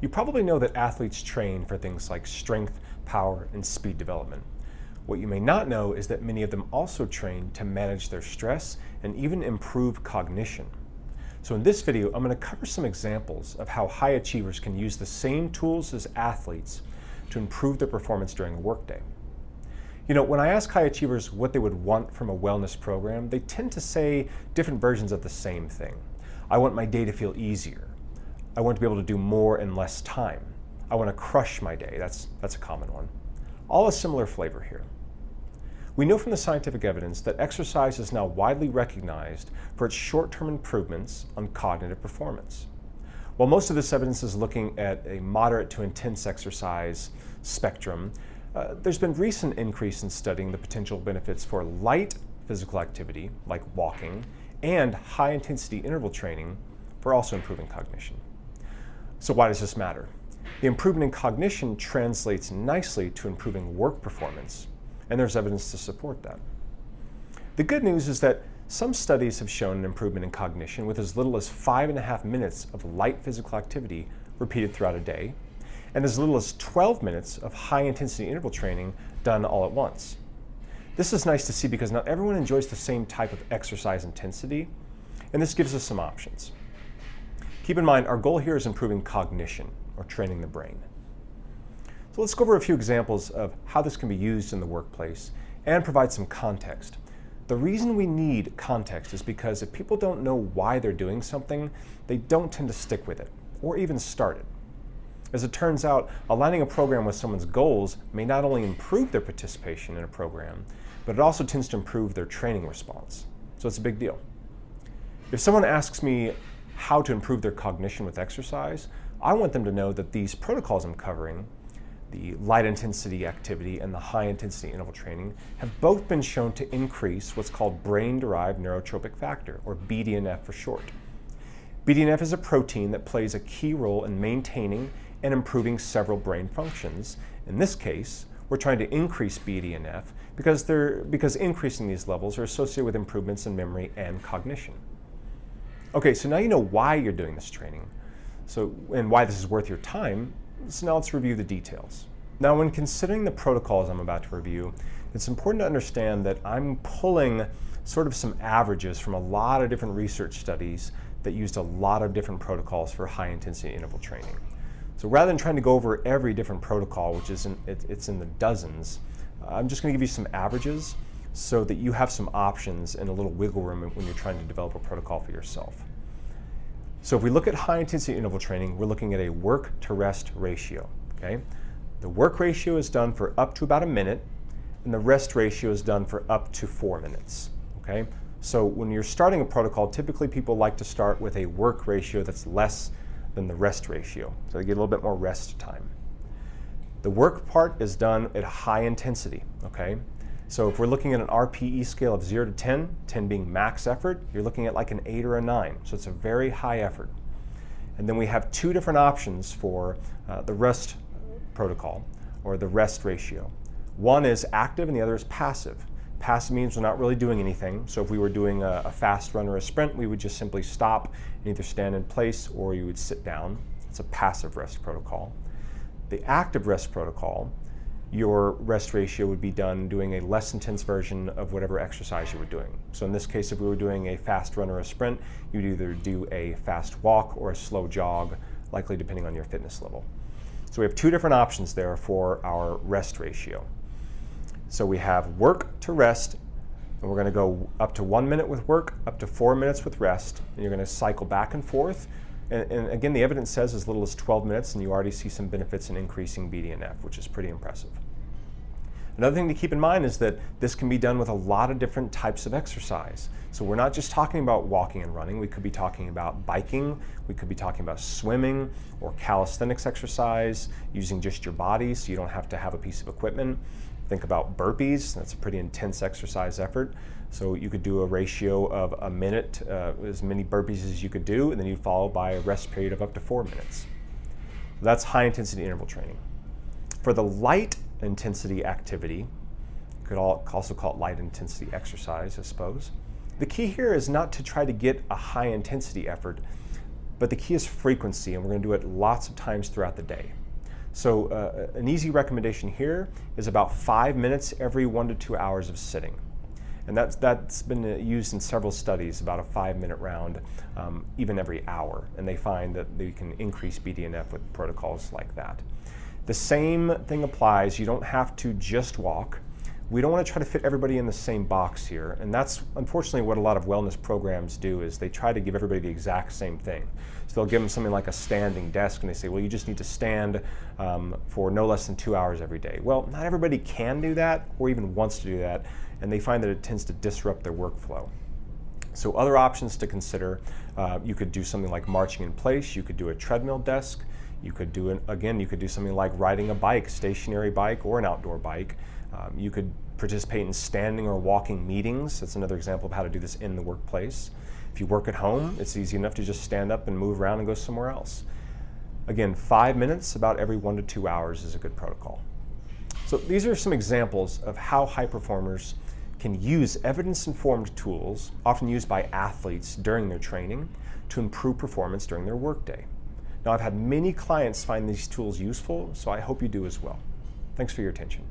You probably know that athletes train for things like strength, power, and speed development. What you may not know is that many of them also train to manage their stress and even improve cognition. So in this video, I'm going to cover some examples of how high achievers can use the same tools as athletes to improve their performance during a workday. You know, when I ask high achievers what they would want from a wellness program, they tend to say different versions of the same thing. I want my day to feel easier. I want to be able to do more in less time. I want to crush my day. That's a common one. All a similar flavor here. We know from the scientific evidence that exercise is now widely recognized for its short-term improvements on cognitive performance. While most of this evidence is looking at a moderate to intense exercise spectrum, there's been recent increase in studying the potential benefits for light physical activity, like walking, and high-intensity interval training for also improving cognition. So why does this matter? The improvement in cognition translates nicely to improving work performance, and there's evidence to support that. The good news is that some studies have shown an improvement in cognition with as little as 5.5 minutes of light physical activity repeated throughout a day, and as little as 12 minutes of high-intensity interval training done all at once. This is nice to see because not everyone enjoys the same type of exercise intensity, and this gives us some options. Keep in mind, our goal here is improving cognition, or training the brain. So let's go over a few examples of how this can be used in the workplace and provide some context. The reason we need context is because if people don't know why they're doing something, they don't tend to stick with it, or even start it. As it turns out, aligning a program with someone's goals may not only improve their participation in a program, but it also tends to improve their training response. So it's a big deal. If someone asks me how to improve their cognition with exercise, I want them to know that these protocols I'm covering, the light intensity activity and the high intensity interval training, have both been shown to increase what's called brain-derived neurotrophic factor, or BDNF for short. BDNF is a protein that plays a key role in maintaining and improving several brain functions. In this case, we're trying to increase BDNF because increasing these levels are associated with improvements in memory and cognition. Okay, so now you know why you're doing this training, and why this is worth your time. So now let's review the details. Now, when considering the protocols I'm about to review, it's important to understand that I'm pulling sort of some averages from a lot of different research studies that used a lot of different protocols for high-intensity interval training. So rather than trying to go over every different protocol, which it's in the dozens, I'm just going to give you some averages so that you have some options and a little wiggle room when you're trying to develop a protocol for yourself. So if we look at high-intensity interval training, we're looking at a work-to-rest ratio. Okay? The work ratio is done for up to about a minute, and the rest ratio is done for up to 4 minutes. Okay? So when you're starting a protocol, typically people like to start with a work ratio that's less than the rest ratio, so they get a little bit more rest time. The work part is done at high intensity. Okay? So if we're looking at an RPE scale of 0 to 10, 10 being max effort, you're looking at like an 8 or a 9. So it's a very high effort. And then we have two different options for the rest protocol, or the rest ratio. One is active and the other is passive. Passive means we're not really doing anything. So if we were doing a fast run or a sprint, we would just simply stop and either stand in place or you would sit down. It's a passive rest protocol. The active rest protocol, your rest ratio would be done doing a less intense version of whatever exercise you were doing. So in this case, if we were doing a fast run or a sprint, you'd either do a fast walk or a slow jog, likely depending on your fitness level. So we have two different options there for our rest ratio. So we have work to rest, and we're going to go up to 1 minute with work, up to 4 minutes with rest, and you're going to cycle back and forth. And again, the evidence says as little as 12 minutes, and you already see some benefits in increasing BDNF, which is pretty impressive. Another thing to keep in mind is that this can be done with a lot of different types of exercise. So we're not just talking about walking and running. We could be talking about biking. We could be talking about swimming or calisthenics exercise, using just your body so you don't have to have a piece of equipment. Think about burpees. That's a pretty intense exercise effort. So you could do a ratio of a minute, as many burpees as you could do, and then you follow by a rest period of up to 4 minutes. That's high intensity interval training. For the light intensity activity, you could also call it light intensity exercise, I suppose. The key here is not to try to get a high intensity effort, but the key is frequency, and we're going to do it lots of times throughout the day. So an easy recommendation here is about 5 minutes every 1 to 2 hours of sitting. And that's been used in several studies, about a 5-minute round, even every hour. And they find that they can increase BDNF with protocols like that. The same thing applies. You don't have to just walk. We don't want to try to fit everybody in the same box here. And that's unfortunately what a lot of wellness programs do, is they try to give everybody the exact same thing. So they'll give them something like a standing desk, and they say, well, you just need to stand for no less than 2 hours every day. Well, not everybody can do that or even wants to do that, and they find that it tends to disrupt their workflow. So other options to consider, you could do something like marching in place. You could do a treadmill desk. You could do, you could do something like riding a bike, stationary bike or an outdoor bike. You could participate in standing or walking meetings. That's another example of how to do this in the workplace. If you work at home, it's easy enough to just stand up and move around and go somewhere else. Again, 5 minutes about every 1 to 2 hours is a good protocol. So these are some examples of how high performers can use evidence-informed tools, often used by athletes during their training, to improve performance during their workday. Now, I've had many clients find these tools useful, so I hope you do as well. Thanks for your attention.